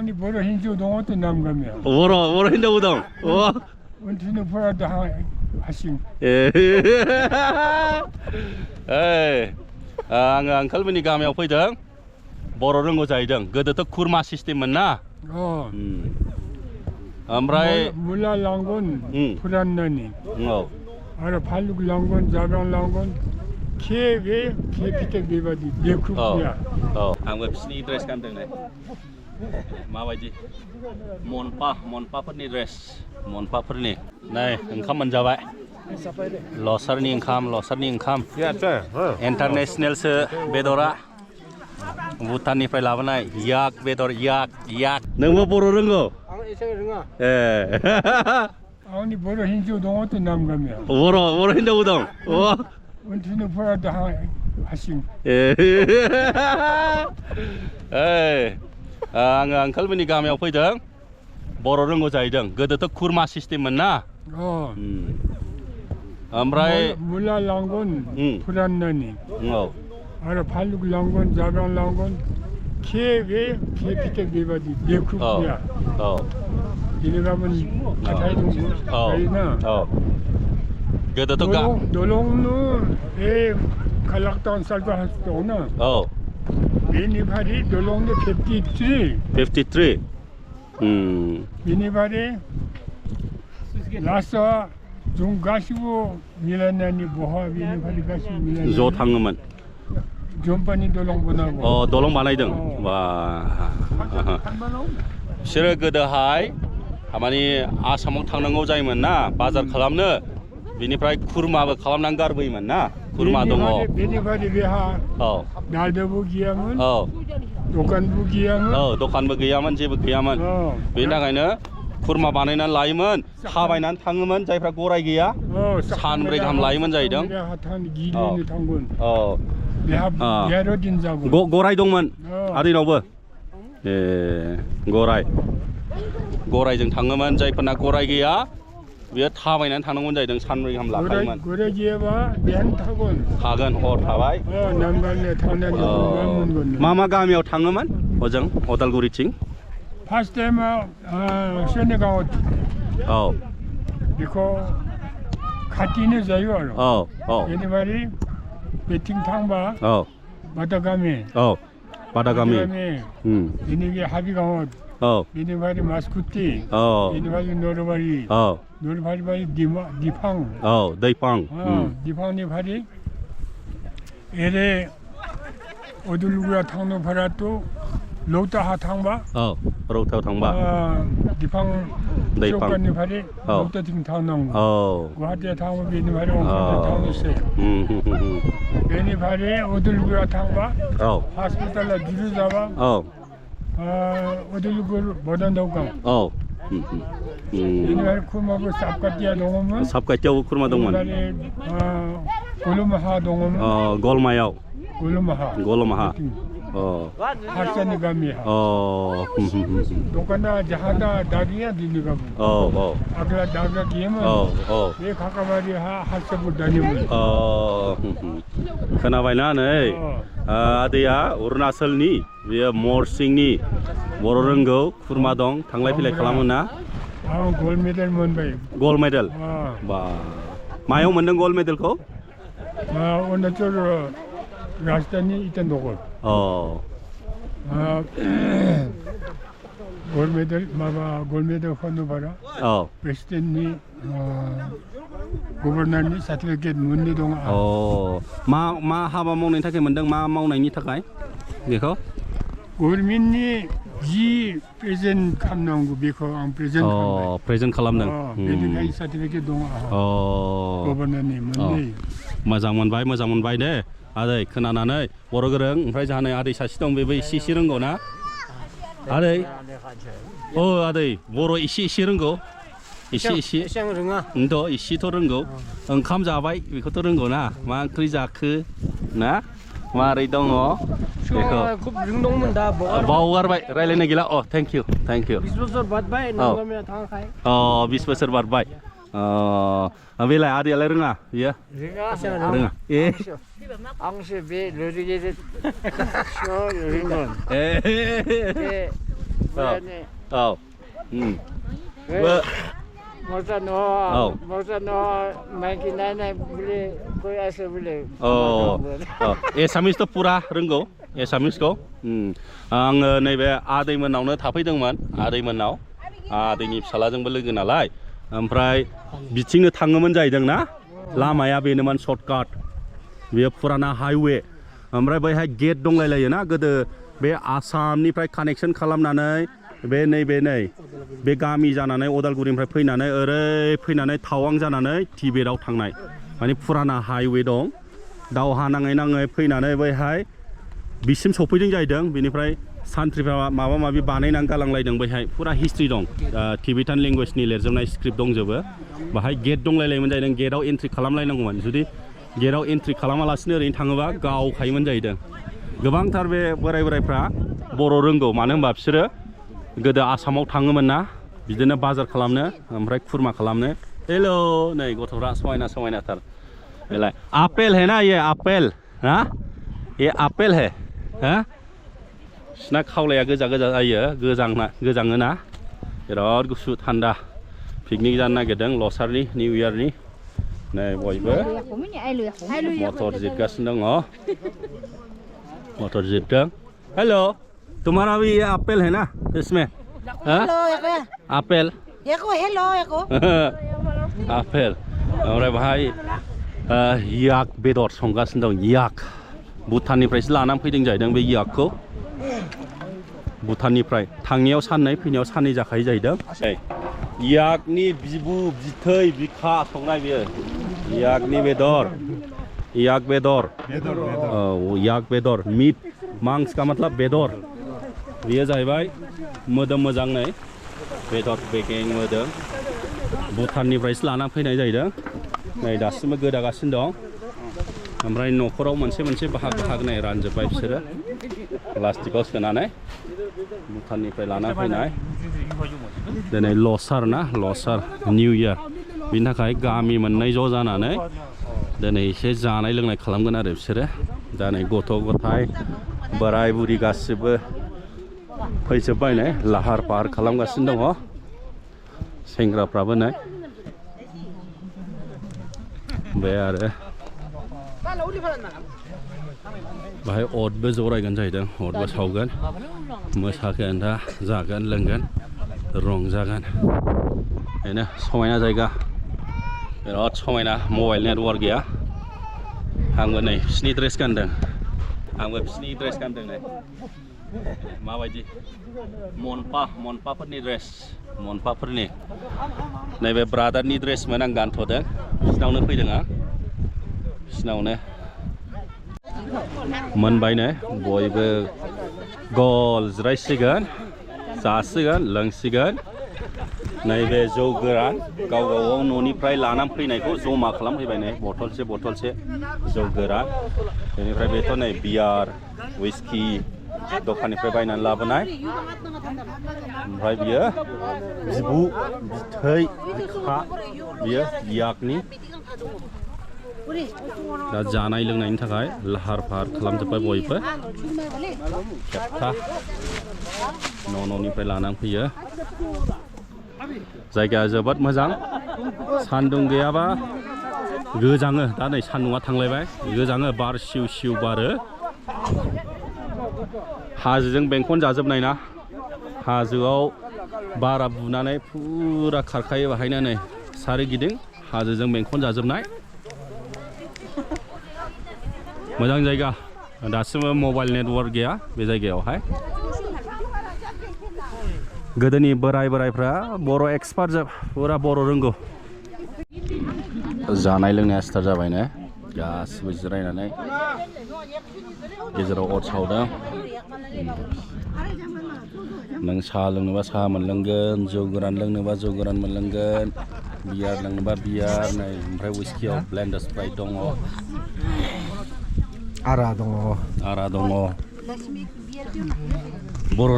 Ini Boro Hinjaou dong tu nam kami. Boro Hinjaou dong. Wah. Untuk ni pun ada asing. Angkal meni gaमियाव फैदों बर' रोंगौ जाहैदों गोदोथ' खुरमा सिस्टेममोन ना ओमफ्राय मुला लांगोन फुराननि आरो फालुक लांगोन जाब्रां लांगोन के फिथाइ बेबादि बेखुबनिया आंबो बिसिनि ड्रेस गानदोंलाय माबायदि मनफाफोरनि ड्रेस मनफाफोरनि नै ओंखाम मोनजाबाय लसारनि ओंखाम इन्टारनेशनेलसो बेदरा भुटाननिफ्राय लाबोनाय याक बेदर याक नोंबो बर' रोंगौ आं एसे रोङा आंनि बर' हिन्जाव दङ तो नाम गामियाव बर' हिन्जाव दं उन्थिनोफोरा दा हासिं आङो आंखालमोननि गामियाव फैदों बर' रोंगौ जाहैदों गोदोथ' खुरमा सिस्टेममोन ना ओमफ्राय मुला लांगोन फुराननि आरो फालुक लांगोन जाब्रां लांगोन के फिथाइ बेबादि बेखुबनिया दिनै गाबोन हाथाय दङ गोदोथ' दलंनो बे कालाक्टाउन सालखौ दङ बेनिफ्राय दलंनो 53 बेनिफ्राय लास्टआ जों गासिबो मिलायनानै बहा बेनिफ्राय गासिबो मिलायनानै ज' थाङोमोन जम्पानि दलं बानायदों दलं बानायदों बा बिसोरो गोदोहाय माने आसामाव थांनांगौ जायोमोन ना बाजार खालामनो बेनिफ्राय खुरमाबो खालामनानै गारबोयोमोन ना खुरमा दङ बेनिफ्राय बेहा दादोबो गैयामोन दखानबो गैयामोन जेबो गैयामोन बेनि थाखायनो खुरमा बानायनानै लायोमोन थाबायनानै थाङोमोन जायफ्रा गराय गैया सानब्रै गाहाम लायोमोन जाहैदों गराय दंमोन आदैनावबो गरायजों थाङोमोन जायफोरना गराय गैया बियो थाबायनानै थांनांगौ जाहैदों सानब्रै गाहाम लाखायोमोन गराय गैयाबा बेहायनो थागोन हर थाबाय मा गामियाव थाङोमोन हजों अदालगुरिथिं फार्स्ट टाइमाव सेनेगाव बेखौ खाथिनो जायो आरो बेनिफ्राय बेथिं थांबा बादागामि बेनिफ्राय हाबिगावत बेनिफ्राय मासकुटि बेनिफ्राय नरबारि दिफांनिफ्राय एरे अदुलुगुरा थांनोफोराथ' लौटाहा थांबा रौतायाव थांबा दिफां चौकानिफ्राय लौटाथिं थांनांगौ गुवाहाटियाव थांबा बेनिफ्राय थांनोसै बेनिफ्राय अदुलुगुरा थांबा हस्पिटाला जुरु जाबा अदुलुगुर बदानदावगां बेनिफ्राय खुरमाबो साबकाथियावबो खुरमा दंमोन गलमाहा दङमोन गलमाहा हारसानि गामिया दखाना जाहादा दागिया दिनै गाबोन आगोला दागा गैयामोन बे खाखाबारि हारसाबो दानिमोन खोनाबायना नै आदैया अरुणाचलनि बेयो मरसिंनि बर' रोंगौ खुरमा दं थांलाय फैलाय खालामो ना आं गल्ड मेडेल मोनबाय गल्ड मेडेल बा मायाव मोनदों गल्ड मेडेलखौ अरुणाचल राजधानी इटानगर गल्ड मेडेल होनोबारा प्रेसिडेन्टनि गभर्नरनि सार्टिफिकेट मोननै दं मा हाबा मावनायनि थाखाय मोनदों मा मावनायनि थाखाय बेखौ गभर्नमेन्टनि जि प्रेजेन्ट खालामनांगौ बेखौ आं प्रेजेन्ट खालामदों बेनिखायनो सार्टिफिकेट दं गभर्नरनि मोननै मोजां मोनबाय दे आदै खोनानानै बर' गोरों ओमफ्राय जोंहा नै आदै सासे दं बेबो एसे रोंगौ ना आदै आदै बर' एसे रोंगौ एसे एसेथ' रोंगौ ओंखाम जाबाय बेखौथ' रोंगौ ना मा ओंख्रि जाखो ना मारै दङ बेखौ बावगारबाय रायलायनाय गैला थेंक इउ 20 बोसोर बारबाय 20 बोसोर बारबाय बेलाय आदैयालाय रोङा बियो रोङा आंसो बे लोरिगेरे रोंगोन औ एसामिसथ' पुरा रोंगौ एसामिसखौ आङो नैबे आदैमोननावनो थाफैदोंमोन आदैमोननाव आदैनि फिसालाजोंबो लोगो नालाय ओमफ्राय बिथिंनो थाङोमोन जाहैदों ना लामाया बेनोमोन सर्टकाट बेयो फुराना हाइवे ओमफ्राय बैहाय गेट दंलायलायो ना गोदो बे आसामनिफ्राय कानेक्सन खालामनानै बे गामि जानानै अदालगुरिनिफ्राय फैनानै ओरै फैनानै टावां जानानै टिबेटआव थांनाय माने फुराना हाइवे दं दावहा नाङै फैनानै बैहाय बिसिम सफैदों जाहैदों बेनिफ्राय सान्थ्रिफ्रा माबा माबि बानायनानै गालांलायदों बैहाय फुरा हिस्ट्रि दं टिबेटान लेंगुवेजनि लिरजोबनाय स्क्रिप्ट दंजोबो बाहाय गेट दंलायलायोमोन जाहैदों गेटआव एन्ट्रि खालामलायनांगौमोन जुदि गेटआव एन्ट्रि खालामालासिनो ओरैनो थाङोबा गावखायोमोन जाहैदों गोबांथार बे बोराइफ्रा बर' रोंगौ मानो होनबा बिसोरो गोदो आसामाव थाङोमोन ना बिदिनो बाजार खालामनो ओमफ्राय खुरमा खालामनो हेल' नै गथ'फ्रा समायनाथार बेलाय आपेल है ना ये आपेल हा ये आपेल है हा बिसिना खावलाया गोजा जायो गोजाङो ना बिराद गुसु थान्दा पिकनिक जानो नागिरदों लसारनि निउ इयारनि नै बयबो मटर जिरगासिनो दङ मटर जिरदों हेल' तुम्हारा भी ये आपेल है ना इसमें आपेल आपेल ओमफ्राय बाहाय याक बेदर संगासिनो दं याक भुटाननिफ्रायसो लानानै फैदों जाहैदों बे याकखौ भुटाननिफ्राय थांनायाव साननै फैनायाव साननै जाखायो जाहैदों याकनि बिबु बिथै बिखा संनाय बियो याकनि बेदर याक बेदर याक बेदर मीट मांस का मतलब बेदर बेयो जाहैबाय मोदोम मोजाङै बेदर बेगें मोदोम भुटाननिफ्रायसो लाना फैनाय जाहैदों नै दासिमबो गोदागासिनो दं ओमफ्राय न'खराव मोनसे बाहागो रानजोब्बाय बिसोरो प्लास्टिकआव सोनानै भुटाननिफ्राय लाना फैनाय दिनै लसार निउ इयार बिनि थाखाय गामि मोननै ज' जानानै दिनै एसे जानाय लोंनाय खालामगोन आरो बिसोरो दा नै गथ' गथाय बोराय बुरि गासिबो फैजोब्बाय नै लाहार फाहार खालामगासिनो दङ सेंग्राफ्राबो नै बे आरो बाहाय अरबो जरायगोन जाहैदों अरबो सावगोन मोसागोन दा जागोन लोंगोन रंजागोन बेनो समायना जायगा बिराद समायना मबाइल नेटवार्क गैया आंबो नै बिसिनि ड्रेस गानदों नै माबायदि मनफाफोरनि ड्रेस मनफाफोरनि नैबे ब्रादारनि ड्रेसमोन आं गानथ'दों बिसिनावनो फैदों आं बिसिनावनो मोनबायनो बयबो गल जिरायसिगोन जासिगोन लोंसिगोन नैबे जौ गोरान गाव गाव न'निफ्राय लानानै फैनायखौ जमा खालामफैबाय नै बथलसे जौ गोरान बेनिफ्राय बेथ' नै बियार हुइस्कि दखाननिफ्राय बायनानै लाबोनाय ओमफ्राय बियो बिबु बिथै बिखा बियो याकनि दा जानाय लोंनायनि थाखाय लाहार फाहार खालामजोब्बाय बयबो खेबथा न'निफ्राय लानानै फैयो जायगाया जोबोद मोजां सान्दुं गैयाबा गोजाङो दा नै सान्दुङा थांलायबाय गोजाङो बार सिउ बारो हाजोजों बेंखन जाजोबनाय ना हाजोआव बारा बुनानै फुरा खारखायो बाहायनो नै सारिगिदिं हाजोजों बेंखन जाजोबनाय मोजां जायगा दासिमबो मबाइल नेटवार्क गैया बे जायगायावहाय गोदोनि बोराइफ्रा बर' एक्सपार्ट फुरा बर' रोंगौ जानाय लोंनाया स्टार्ट जाबायनो गासिबो जिरायनानै गेजेराव अर सावदों नों साहा लोंनोबा साहा मोनलोंगोन जौ गोरान लोंनोबा जौ गोरान मोनलोंगोन बियार लोंनोबा बियार नै ओमफ्राय हुइस्कियाव ब्लेन्ड स्प्राइट दङ आरा दङ बर'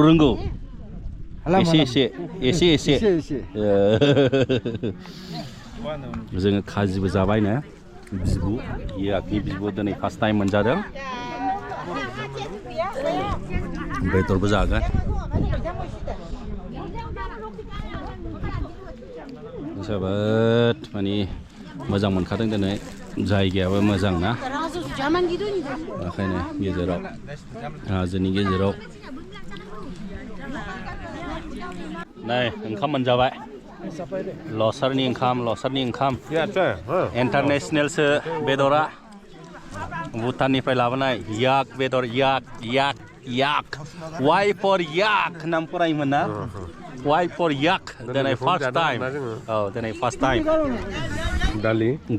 रोंगौ एसे जोङो खाजिबो जाबायनो बिबु याकनि बिबु दिनै फार्स्ट टाइम मोनजादों बेदरबो जागोन जोबोद माने मोजां मोनखादों दिनै जायगायाबो मोजां ना ओंखायनो गेजेराव हाजोनि गेजेराव नै ओंखाम मोनजाबाय लसारनि ओंखाम इन्टारनेसनेलसो बेदरा भुटाननिफ्राय लाबोनाय याक बेदर याक वाइ फर याक नाम फरायोमोन ना वाइ फर याक दिनै फार्स्ट टाइम औ दिनै फार्स्ट टाइम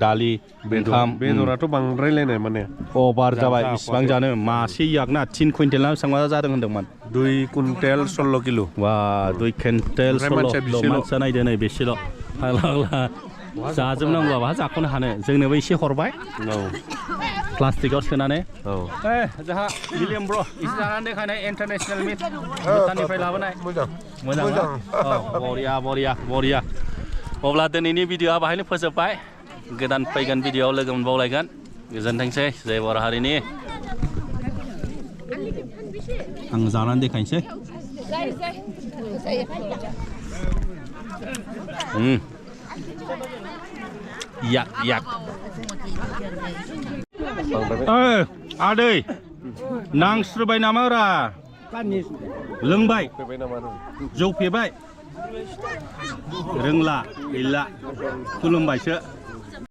दालि ओंखाम बेदराथ' बांद्रायलायनाय माने अभार जाबाय बेसेबां जानो मासे याक ना 3 कुइन्टेल ना बेसेबां जादों होनदोंमोन 2 कुइन्टेल 16 किल' वा 2 कुइन्टेल 16 मानसिया नायदो नै बेसेल' जाजोबनांगौ बहा जाख'नो हानो जोंनोबो एसे हरबाय प्लास्टिकआव सोनानै जोंहा विलियाम ब्र' एसे जानानै देखायनाय इन्टारनेसनेल मिट भुटाननिफ्राय लाबोनाय मोजां बरिया अब्ला दिनैनि भिडिअ'आ बाहायनो फोजोबबाय गोदान फैगोन भिडिअ'आव लोगो मोनबावलायगोन गोजोनथोंसै जय बर' हारिनि आं जानानै देखायनोसै याक आदै नांस्रोबाय नामारा लोंबाय जौ फेबाय रोंला गैला खुलुमबायसो